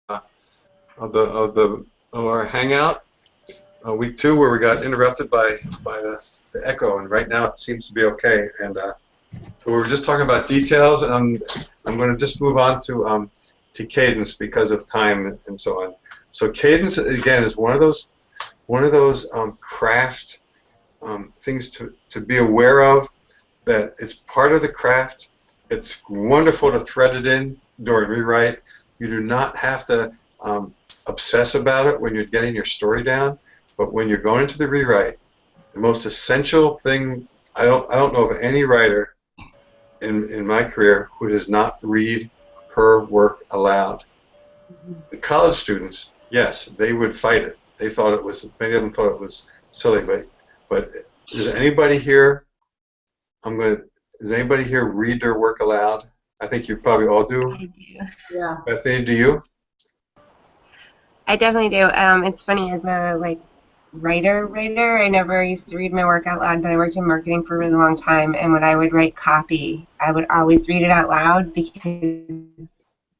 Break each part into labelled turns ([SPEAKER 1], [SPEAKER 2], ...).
[SPEAKER 1] uh, of our hangout, week 2, where we got interrupted by the echo, and right now it seems to be okay. And so we were just talking about details, and I'm going to just move on to cadence because of time and so on. So cadence again is one of those craft things to be aware of, that it's part of the craft. It's wonderful to thread it in during rewrite. You do not have to obsess about it when you're getting your story down, but when you're going into the rewrite, the most essential thing, I don't know of any writer in my career who does not read her work aloud. The college students, yes, they would fight it. They thought it was, many of them thought it was silly, but does anybody here, does anybody here read their work aloud? I think you probably all do.
[SPEAKER 2] I do.
[SPEAKER 3] Yeah.
[SPEAKER 1] Bethany, do you?
[SPEAKER 2] I definitely do. It's funny, as a writer, I never used to read my work out loud, but I worked in marketing for a really long time, and when I would write copy, I would always read it out loud because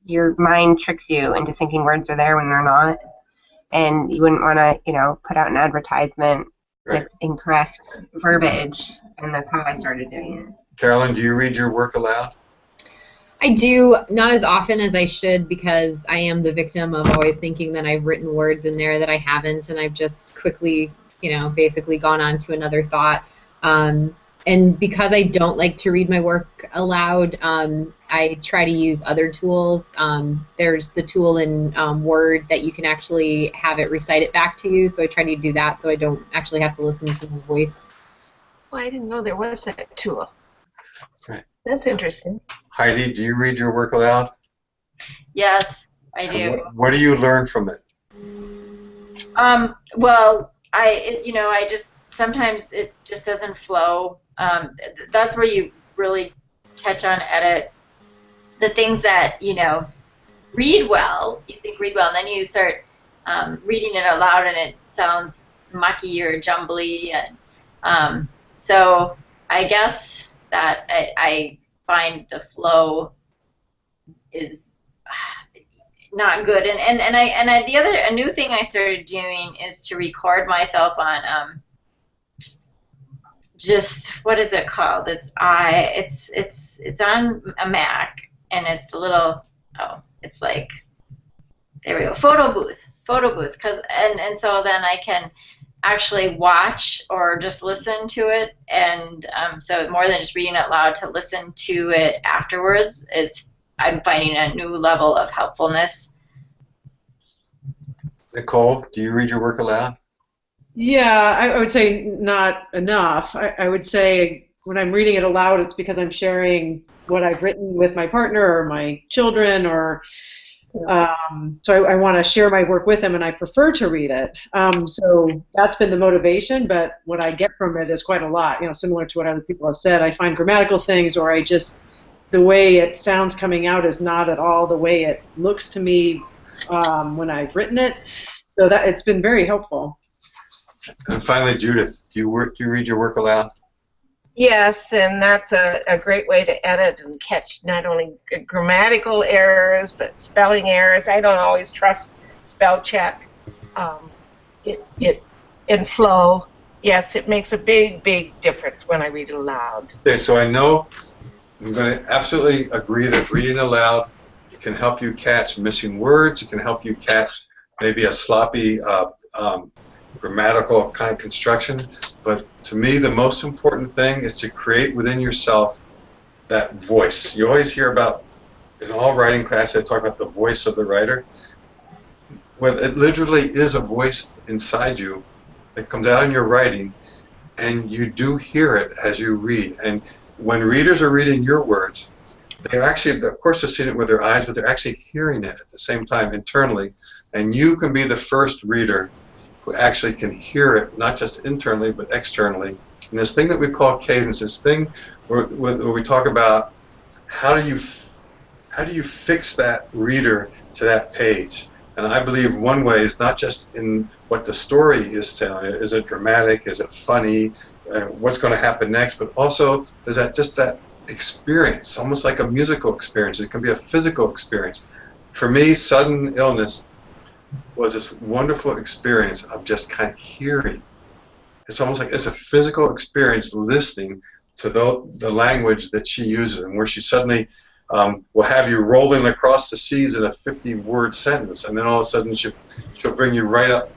[SPEAKER 2] your mind tricks you into thinking words are there when they're not, and you wouldn't want to, put out an advertisement with incorrect verbiage, and that's how I started doing it.
[SPEAKER 1] Carolyn, do you read your work aloud?
[SPEAKER 4] I do, not as often as I should, because I am the victim of always thinking that I've written words in there that I haven't, and I've just quickly, basically gone on to another thought. And because I don't like to read my work aloud, I try to use other tools. There's the tool in Word that you can actually have it recite it back to you, so I try to do that so I don't actually have to listen to the voice.
[SPEAKER 5] Well, I didn't know there was that tool.
[SPEAKER 1] Right.
[SPEAKER 5] That's interesting.
[SPEAKER 1] Heidi, do you read your work aloud?
[SPEAKER 6] Yes, I do.
[SPEAKER 1] What do you learn from it?
[SPEAKER 6] Well, I just sometimes it just doesn't flow. That's where you really catch on edit the things that read well. You think read well, and then you start reading it out loud, and it sounds mucky or jumbly, and so I guess that I find the flow is not good, and a new thing I started doing is to record myself on just, what is it called? It's on a Mac, and it's a little, it's like, there we go, photo booth, and so then I can actually watch or just listen to it, and so more than just reading it loud, to listen to it afterwards I'm finding a new level of helpfulness.
[SPEAKER 1] Nicole, do you read your work aloud?
[SPEAKER 3] Yeah, I would say not enough. I would say when I'm reading it aloud, it's because I'm sharing what I've written with my partner or my children, or so I want to share my work with them, and I prefer to read it. So that's been the motivation, but what I get from it is quite a lot, similar to what other people have said. I find grammatical things, or the way it sounds coming out is not at all the way it looks to me when I've written it. So that it's been very helpful.
[SPEAKER 1] And finally, Judith, do you read your work aloud?
[SPEAKER 5] Yes, and that's a great way to edit and catch not only grammatical errors, but spelling errors. I don't always trust spell check. In flow, yes, it makes a big difference when I read it aloud.
[SPEAKER 1] Okay, so I'm going to absolutely agree that reading aloud can help you catch missing words. It can help you catch maybe a sloppy grammatical kind of construction. But to me, the most important thing is to create within yourself that voice. You always hear about, in all writing classes, they talk about the voice of the writer. Well, it literally is a voice inside you that comes out in your writing, and you do hear it as you read. And when readers are reading your words, they're actually, of course, they're seeing it with their eyes, but they're actually hearing it at the same time internally. And you can be the first reader who actually can hear it, not just internally, but externally. And this thing that we call cadence, this thing where we talk about how do you fix that reader to that page. And I believe one way is not just in what the story is telling. Is it dramatic? Is it funny? What's going to happen next? But also, there's that experience, almost like a musical experience. It can be a physical experience. for me, sudden illness was this wonderful experience of just kind of hearing. It's almost like it's a physical experience listening to the language that she uses, and where she suddenly will have you rolling across the seas in a 50-word sentence, and then all of a sudden she'll bring you right up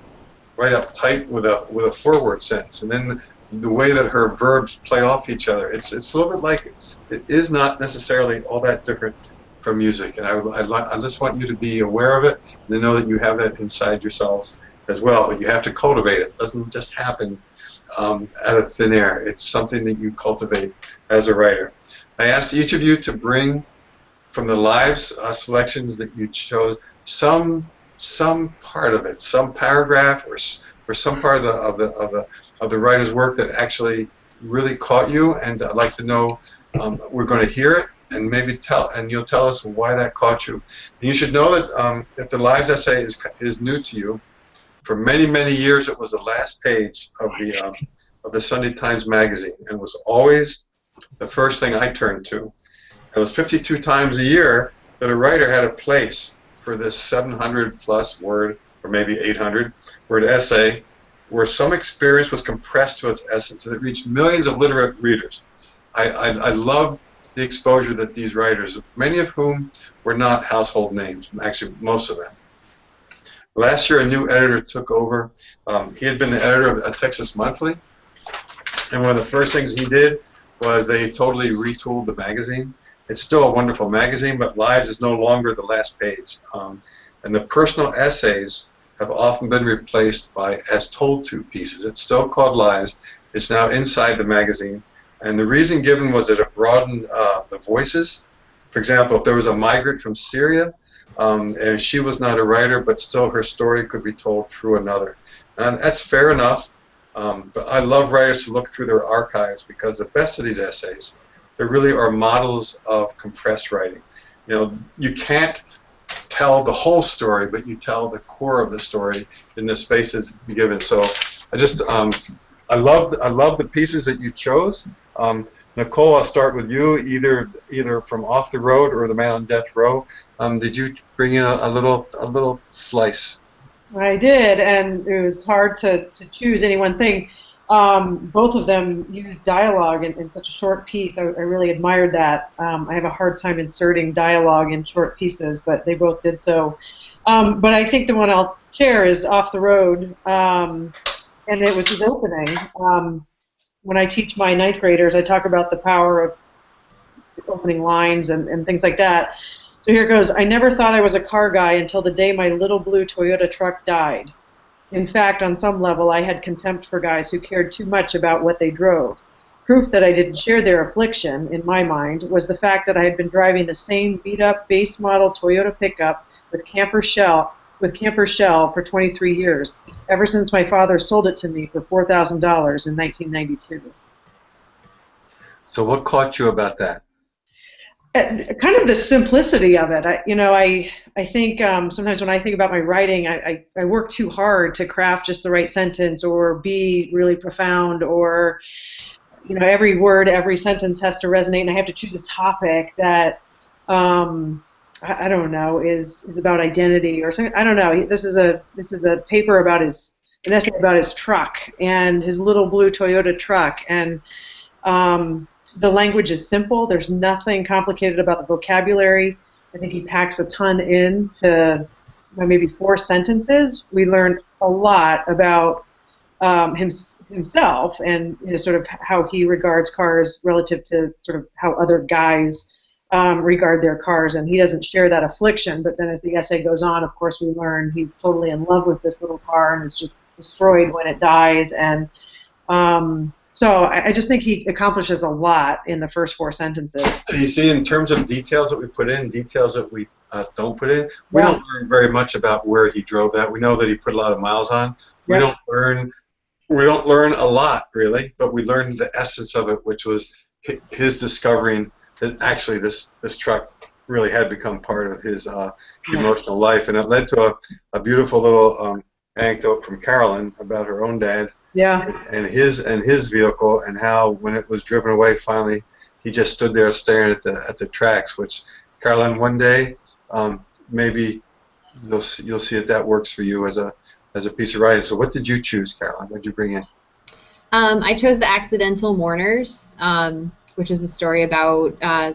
[SPEAKER 1] tight with a 4-word sentence, and then the way that her verbs play off each other, it's a little bit like, it is not necessarily all that different from music, and I just want you to be aware of it and to know that you have that inside yourselves as well, but you have to cultivate it. It doesn't just happen out of thin air. It's something that you cultivate as a writer. I asked each of you to bring from the live selections that you chose some part of it, some paragraph or some part of the writer's work that actually really caught you, and I'd like to know. We're going to hear it, and maybe you'll tell us why that caught you. And you should know that if the lives essay is new to you, for many, many years it was the last page of the Sunday Times magazine, and it was always the first thing I turned to. It was 52 times a year that a writer had a place for this 700+ word, or maybe 800 word essay, where some experience was compressed to its essence, and it reached millions of literate readers. I love the exposure that these writers, many of whom were not household names, actually most of them. Last year, a new editor took over. He had been the editor of a Texas Monthly, and one of the first things he did was they totally retooled the magazine. It's still a wonderful magazine, but Lives is no longer the last page. And the personal essays have often been replaced by as told to pieces. It's still called Lives. It's now inside the magazine. And the reason given was that it broadened the voices. For example, if there was a migrant from Syria, and she was not a writer, but still her story could be told through another. And that's fair enough, but I love writers to look through their archives, because the best of these essays, they really are models of compressed writing. You know, you can't tell the whole story, but you tell the core of the story in the spaces given. So I love the pieces that you chose. Nicole, I'll start with you, either from Off the Road or The Man on Death Row. Did you bring in a little slice?
[SPEAKER 3] I did, and it was hard to choose any one thing. Both of them used dialogue in such a short piece. I really admired that. I have a hard time inserting dialogue in short pieces, but they both did so. But I think the one I'll share is Off the Road, and it was his opening. When I teach my 9th graders, I talk about the power of opening lines and things like that. So here goes. I never thought I was a car guy until the day my little blue Toyota truck died. In fact, on some level, I had contempt for guys who cared too much about what they drove. Proof that I didn't share their affliction, in my mind, was the fact that I had been driving the same beat-up base model Toyota pickup with camper shell for 23 years, ever since my father sold it to me for $4,000 in 1992.
[SPEAKER 1] So what caught you about that?
[SPEAKER 3] Kind of the simplicity of it. I think sometimes when I think about my writing, I work too hard to craft just the right sentence or be really profound, or every word, every sentence has to resonate, and I have to choose a topic that I don't know, is about identity or something. I don't know. This is a paper about an essay about his truck and his little blue Toyota truck, and the language is simple. There's nothing complicated about the vocabulary. I think he packs a ton into maybe 4 sentences. We learn a lot about himself and sort of how he regards cars relative to sort of how other guys regard their cars, and he doesn't share that affliction. But then as the essay goes on, of course, we learn he's totally in love with this little car and is just destroyed when it dies. And so I just think he accomplishes a lot in the first 4 sentences.
[SPEAKER 1] You see, in terms of details that we put in, details that we don't put in, we don't learn very much about where he drove that. We know that he put a lot of miles on. We don't learn a lot, really, but we learn the essence of it, which was his discovering that actually this truck really had become part of his emotional life, and it led to a beautiful little anecdote from Carolyn about her own dad. And his vehicle, and how when it was driven away, finally he just stood there staring at the tracks. Which Carolyn one day maybe you'll see if that works for you as a piece of writing. So what did you choose, Caroline? What did you bring in?
[SPEAKER 4] I chose The Accidental Mourners, which is a story about I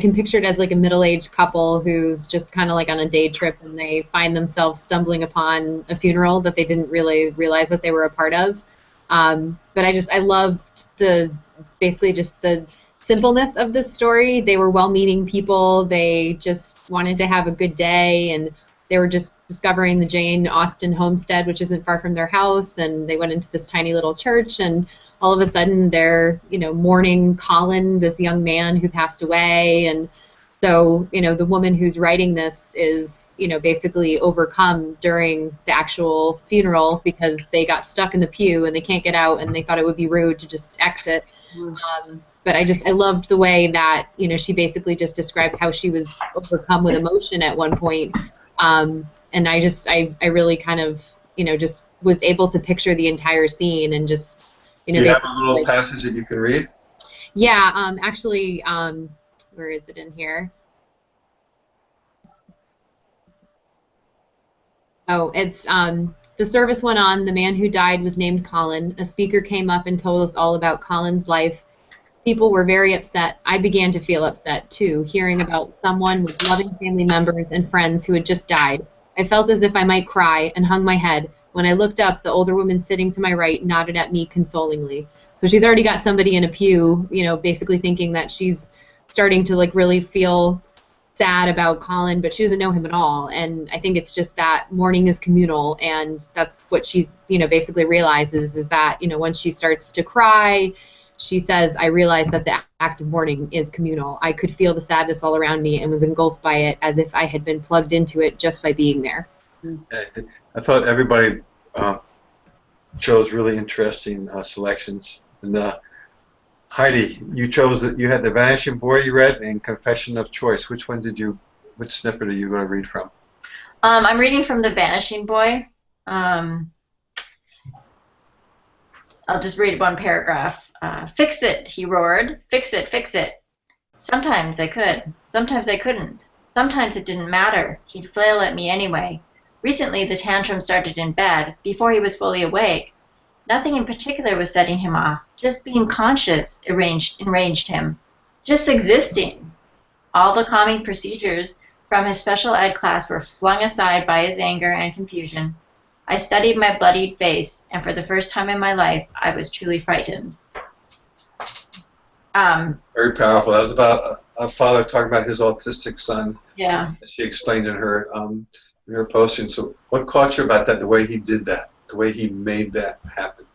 [SPEAKER 4] can picture it as like a middle-aged couple who's just kind of like on a day trip, and they find themselves stumbling upon a funeral that they didn't really realize that they were a part of. But I loved basically just the simpleness of this story. They were well-meaning people. They just wanted to have a good day, and they were just discovering the Jane Austen homestead, which isn't far from their house, and they went into this tiny little church, and all of a sudden they're, mourning Colin, this young man who passed away. And so, the woman who's writing this is, basically overcome during the actual funeral because they got stuck in the pew and they can't get out, and they thought it would be rude to just exit. But I loved the way that, she basically just describes how she was overcome with emotion at one point. And I really kind of, just was able to picture the entire scene and just,
[SPEAKER 1] Do you have a little passage that you can read?
[SPEAKER 4] Yeah, actually, where is it in here? Oh, it's the service went on. The man who died was named Colin. A speaker came up and told us all about Colin's life. People were very upset. I began to feel upset, too, hearing about someone with loving family members and friends who had just died. I felt as if I might cry and hung my head. When I looked up, the older woman sitting to my right nodded at me consolingly. So she's already got somebody in a pew, basically thinking that she's starting to, really feel sad about Colin, but she doesn't know him at all. And I think it's just that mourning is communal, and that's what she's, basically realizes is that, once she starts to cry, she says, I realized that the act of mourning is communal. I could feel the sadness all around me and was engulfed by it as if I had been plugged into it just by being there.
[SPEAKER 1] I thought everybody chose really interesting selections. And Heidi, you chose that you had The Vanishing Boy you read and Confession of Choice. Which snippet are you going to read from?
[SPEAKER 6] I'm reading from The Vanishing Boy. I'll just read one paragraph. Fix it, he roared. Fix it, fix it. Sometimes I could. Sometimes I couldn't. Sometimes it didn't matter. He'd flail at me anyway. Recently, the tantrum started in bed, before he was fully awake. Nothing in particular was setting him off. Just being conscious enraged him. Just existing. All the calming procedures from his special ed class were flung aside by his anger and confusion. I studied my bloodied face, and for the first time in my life, I was truly frightened.
[SPEAKER 1] Very powerful. That was about a father talking about his autistic son.
[SPEAKER 6] Yeah.
[SPEAKER 1] As she explained in her posting. So what caught you about that, the way he did that, the way he made that happen?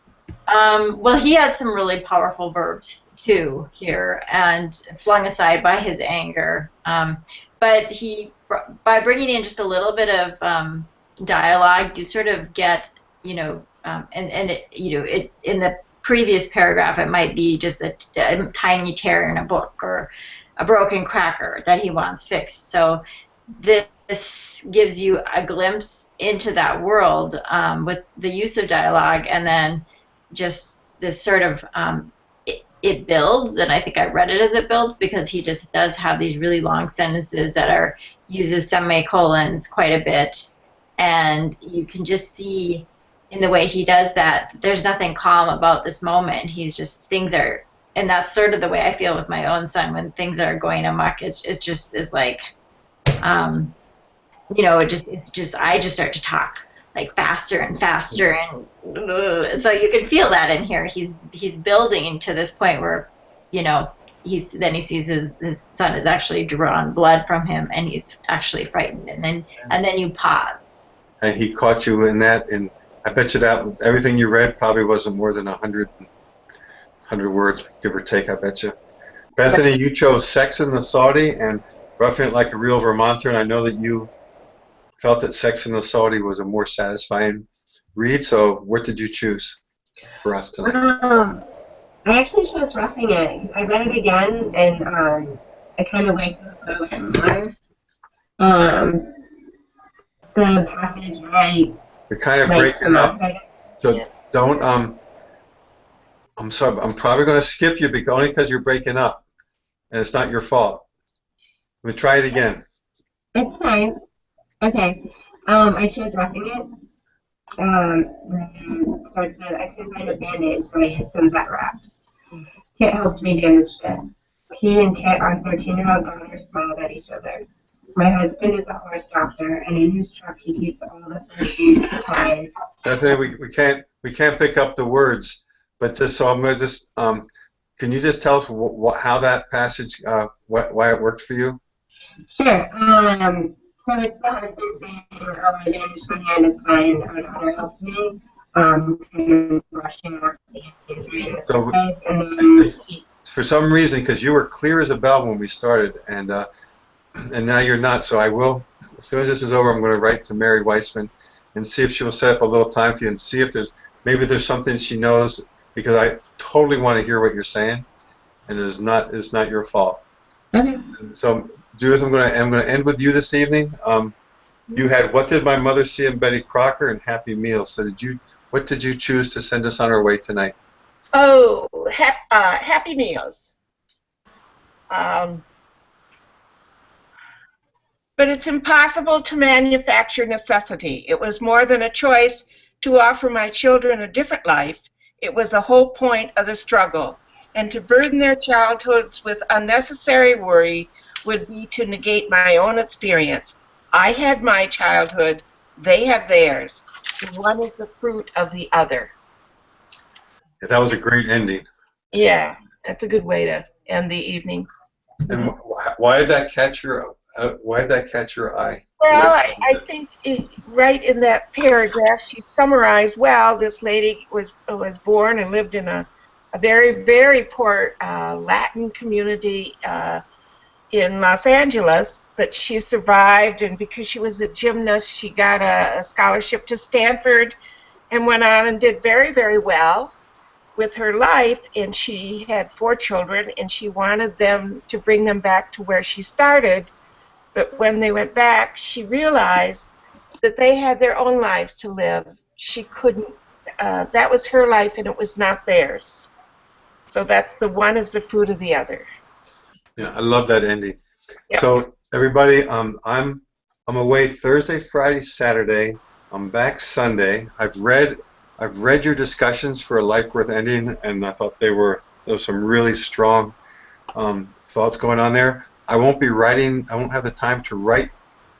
[SPEAKER 6] Well, he had some really powerful verbs, too, here, and flung aside by his anger. But by bringing in just a little bit of dialogue, you sort of get, in the previous paragraph, it might be just a tiny tear in a book or a broken cracker that he wants fixed. So this gives you a glimpse into that world with the use of dialogue, and then just this sort of it builds, and I think I read it as it builds because he just does have these really long sentences that uses semicolons quite a bit, and you can just see in the way he does that there's nothing calm about this moment. He's just, things are, and that's sort of the way I feel with my own son when things are going amok. It just is like, I just start to talk like faster and faster, and so you can feel that in here. He's building to this point where, he sees his son has actually drawn blood from him, and he's actually frightened, and then you pause.
[SPEAKER 1] And he caught you in that, and I bet you that everything you read probably wasn't more than 100 words, give or take, I bet you. Bethany, you chose Sex in the Saudi and Roughing It Like a Real Vermonter, and I know that you felt that Sex in the Saudi was a more satisfying read, so what did you choose for us tonight?
[SPEAKER 2] I actually chose Roughing It. I read it again, and I kind of liked it a little bit more. The passage
[SPEAKER 1] You're kind of breaking up, so don't, I'm sorry, I'm probably going to skip you only because you're breaking up, and it's not your fault. Let me try it again.
[SPEAKER 2] It's fine. Okay. I chose roughing it. Starts with I couldn't find a band-aid, so I used some vet wrap. Kit helped me bandage it. He and Kit, our 13-year-old daughter, smiled at each other. My husband is a horse doctor, and in his truck he keeps all the first aid supplies.
[SPEAKER 1] Bethany, we can't pick up the words, but just so I'm gonna just can you just tell us how that passage why it worked for you?
[SPEAKER 2] Sure. So it's the husband saying, "Oh, I bandaged my hand. It's fine. Our daughter helped me." Kind of brushing off the injury,
[SPEAKER 1] So
[SPEAKER 2] and then he,
[SPEAKER 1] for some reason, because you were clear as a bell when we started, and now you're not. So I will, as soon as this is over, I'm going to write to Mary Weissman and see if she will set up a little time for you and see if there's something she knows, because I totally want to hear what you're saying, and it's not your fault.
[SPEAKER 2] okay.
[SPEAKER 1] So Judith, I'm going to end with you this evening. You had What Did My Mother See in Betty Crocker and Happy Meals. So what did you choose to send us on our way tonight?
[SPEAKER 5] Oh, Happy Meals. But it's impossible to manufacture necessity. It was more than a choice to offer my children a different life. It was the whole point of the struggle. And to burden their childhoods with unnecessary worry would be to negate my own experience. I had my childhood, they have theirs. And one is the fruit of the other.
[SPEAKER 1] Yeah, that was a great ending.
[SPEAKER 5] Yeah, that's a good way to end the evening.
[SPEAKER 1] And why did that catch your eye?
[SPEAKER 5] Well, I think right in that paragraph she summarized well. This lady was born and lived in a very, very poor Latin community in Los Angeles, but she survived, and because she was a gymnast, she got a scholarship to Stanford and went on and did very, very well with her life, and she had 4 children, and she wanted them to bring them back to where she started. But when they went back, she realized that they had their own lives to live. She couldn't, that was her life and it was not theirs. So that's the one is the fruit of the other.
[SPEAKER 1] Yeah, I love that ending.
[SPEAKER 5] Yep.
[SPEAKER 1] So everybody, I'm away Thursday, Friday, Saturday. I'm back Sunday. I've read your discussions for A Life Worth Ending, and I thought there was some really strong thoughts going on there. I won't have the time to write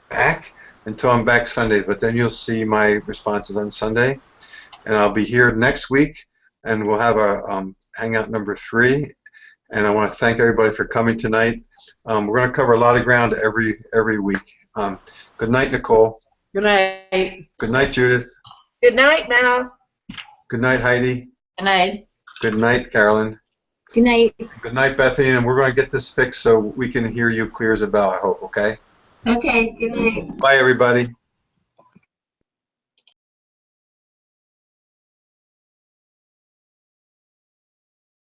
[SPEAKER 1] back until I'm back Sunday, but then you'll see my responses on Sunday. And I'll be here next week, and we'll have a Hangout number 3. And I want to thank everybody for coming tonight. We're going to cover a lot of ground every week. Good night, Nicole.
[SPEAKER 3] Good night.
[SPEAKER 1] Good night, Judith.
[SPEAKER 5] Good night, Mal.
[SPEAKER 1] Good night, Heidi.
[SPEAKER 6] Good night.
[SPEAKER 1] Good night, Carolyn.
[SPEAKER 4] Good night.
[SPEAKER 1] Good night, Bethany, and we're going to get this fixed so we can hear you clear as a bell, I hope, okay?
[SPEAKER 2] Okay, good night.
[SPEAKER 1] Bye, everybody.